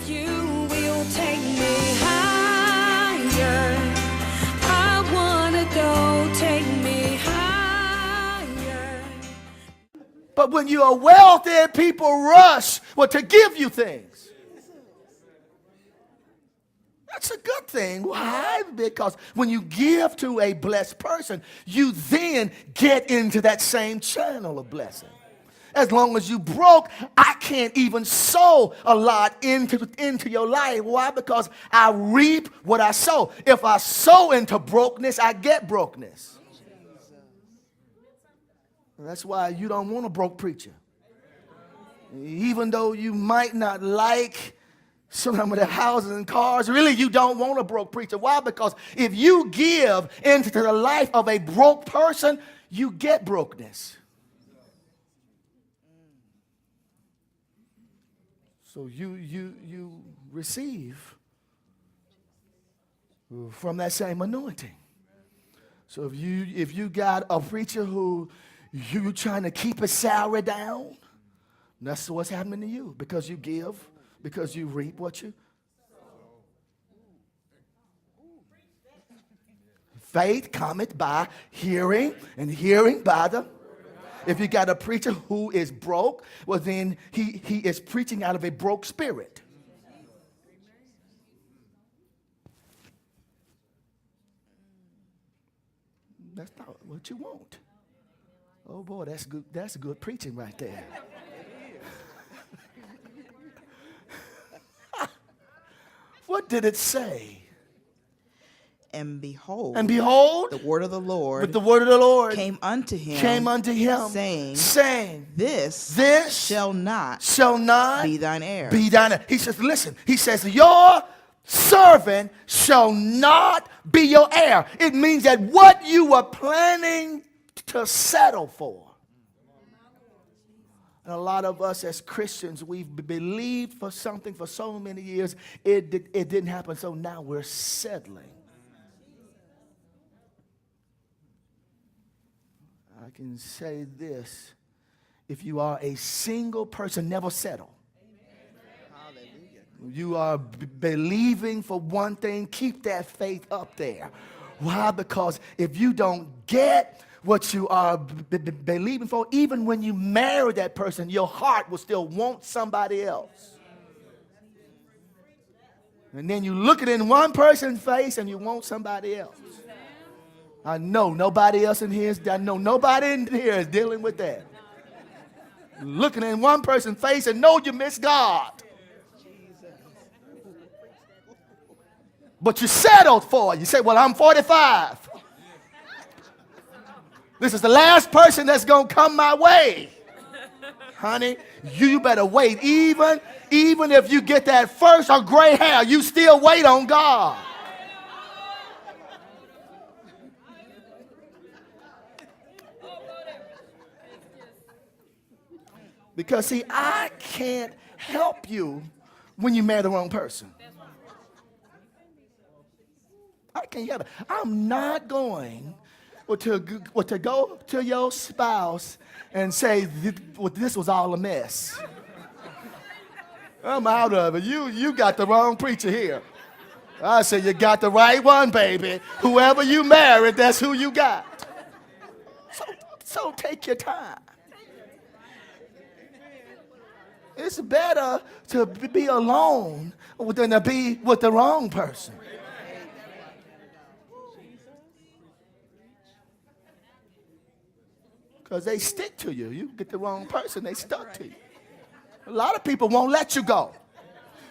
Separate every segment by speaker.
Speaker 1: with you will take me higher. I wanna go, take me higher.
Speaker 2: But when you are wealthy, people rush to give you things. That's a good thing. Why? Because when you give to a blessed person, you then get into that same channel of blessing. As long as you broke, I can't even sow a lot into your life. Why? Because I reap what I sow. If I sow into brokenness, I get brokenness. That's why you don't want a broke preacher. Even though you might not like some of the houses and cars, really you don't want a broke preacher. Why? Because if you give into the life of a broke person, you get brokenness. So you receive from that same anointing. So if you got a preacher who you trying to keep his salary down, that's what's happening to you, because you give. Because you reap what you faith cometh by hearing, and hearing by the. If you got a preacher who is broke, well then he is preaching out of a broke spirit. That's not what you want. Oh boy, that's good. That's good preaching right there. What did it say?
Speaker 3: And behold,
Speaker 2: the
Speaker 3: word of the Lord,
Speaker 2: with the word of the Lord
Speaker 3: came unto him,
Speaker 2: saying,
Speaker 3: this shall not be thine heir.
Speaker 2: Be thine heir. He says, listen, he says, your servant shall not be your heir. It means that what you were planning to settle for. And a lot of us as Christians, we've believed for something for so many years, it didn't happen, so now we're settling. I can say this, if you are a single person, never settle. Hallelujah. You are believing for one thing, keep that faith up there. Why? Because if you don't get what you are believing for, even when you marry that person, your heart will still want somebody else. And then you look it in one person's face and you want somebody else. I know nobody else in here is dealing with that. Looking in one person's face and know you miss God. But you settled for it. You say, well, I'm 45. This is the last person that's going to come my way. Honey, you better wait. Even if you get that first or gray hair, you still wait on God. Because, see, I can't help you when you marry the wrong person. I can't help it. I'm not going to go to your spouse and say, this was all a mess. I'm out of it. You got the wrong preacher here. I say, you got the right one, baby. Whoever you married, that's who you got. So take your time. It's better to be alone than to be with the wrong person. Because they stick to you. You get the wrong person, they stuck to you. A lot of people won't let you go.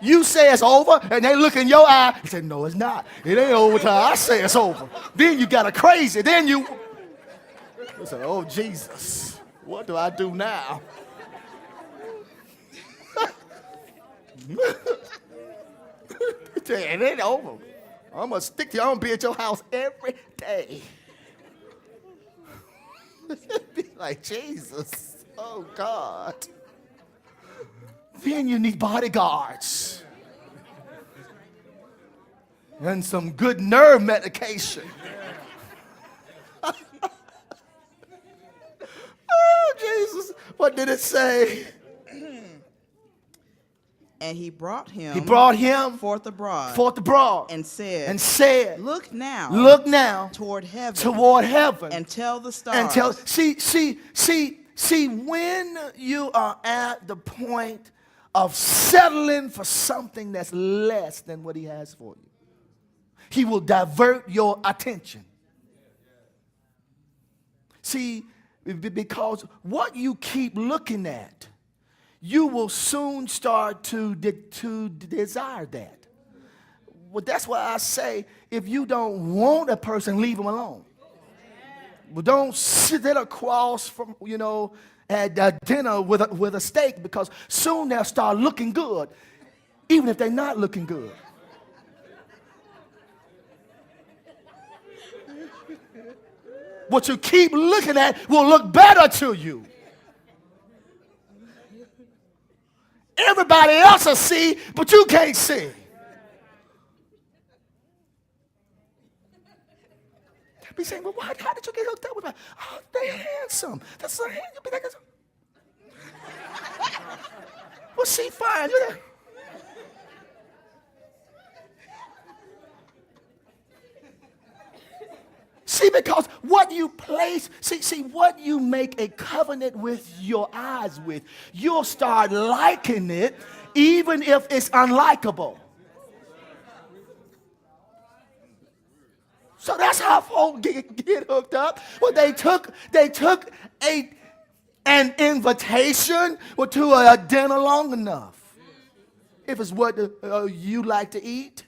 Speaker 2: You say it's over, and they look in your eye and say, no, it's not. It ain't over till I say it's over. Then you got a crazy. Then you say, oh, Jesus, what do I do now? It ain't over. I'm going to stick to you. I'm going to be at your house every day. Be like, Jesus, oh, God. Then you need bodyguards and some good nerve medication. Oh, Jesus. What did it say?
Speaker 3: And he brought him forth abroad and said, look now toward heaven and tell the stars.
Speaker 2: See, when you are at the point of settling for something that's less than what he has for you, he will divert your attention. See, because what you keep looking at, you will soon start to desire that. Well, that's why I say, if you don't want a person, leave them alone. Well, don't sit there across from, at dinner with a steak, because soon they'll start looking good, even if they're not looking good. What you keep looking at will look better to you. Everybody else will see, but you can't see. They'll be saying, well, how did you get hooked up with that? Oh, they're handsome. That's so handsome. You'll be like, well, she fine. See, because what you place, what you make a covenant with your eyes with, you'll start liking it even if it's unlikable. So that's how folks get hooked up. Well, they took an invitation to a dinner long enough. If it's what you like to eat,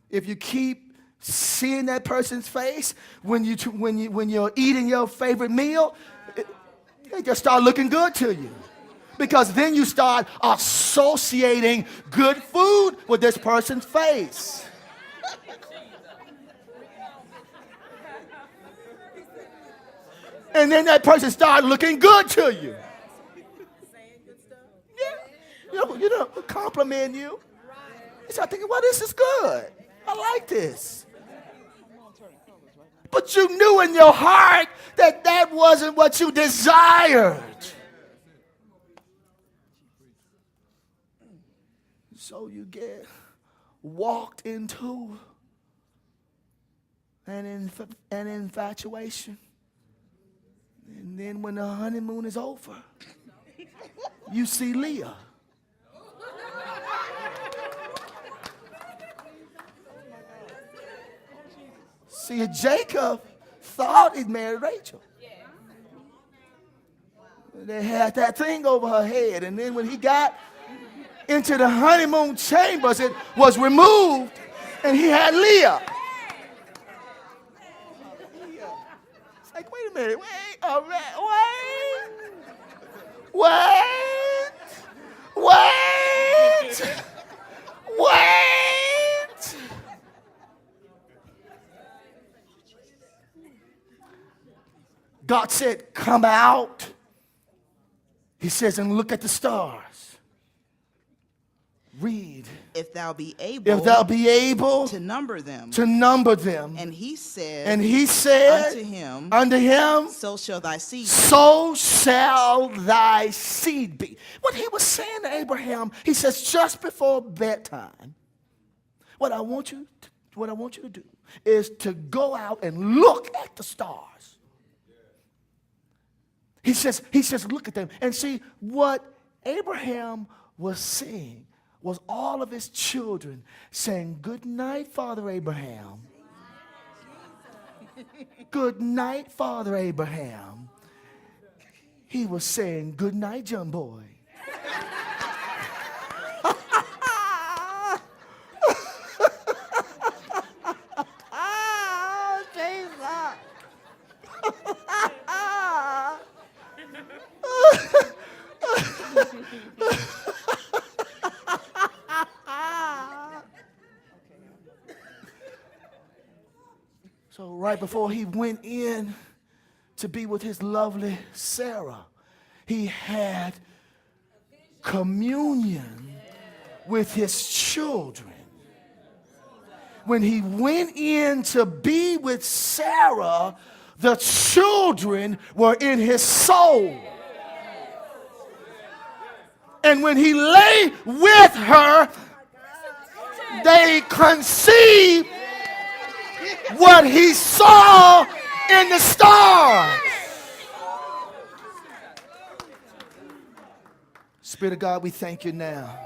Speaker 2: if you keep seeing that person's face when you're eating your favorite meal, they just start looking good to you, because then you start associating good food with this person's face. And then that person starts looking good to you. Yeah, compliment you. You start thinking, well, this is good. I like this. But you knew in your heart that that wasn't what you desired. So you get walked into an infatuation. And then when the honeymoon is over, you see Leah. See, Jacob thought he'd married Rachel. They had that thing over her head, and then when he got into the honeymoon chambers, it was removed, and he had Leah. It's like, wait a minute, wait. God said, come out. He says, and look at the stars. Read.
Speaker 3: If thou be able to number them. And he said unto him, so shall thy seed
Speaker 2: be. What he was saying to Abraham, he says, just before bedtime, what I want you to do is to go out and look at the stars. He says, look at them and see what Abraham was seeing was all of his children saying, good night, Father Abraham. Good night, Father Abraham. He was saying, good night, John boy. So right before he went in to be with his lovely Sarah, he had communion with his children. When he went in to be with Sarah, the children were in his soul. And when he lay with her, they conceived what he saw in the stars. Spirit of God, we thank you now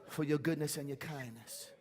Speaker 2: for your goodness and your kindness.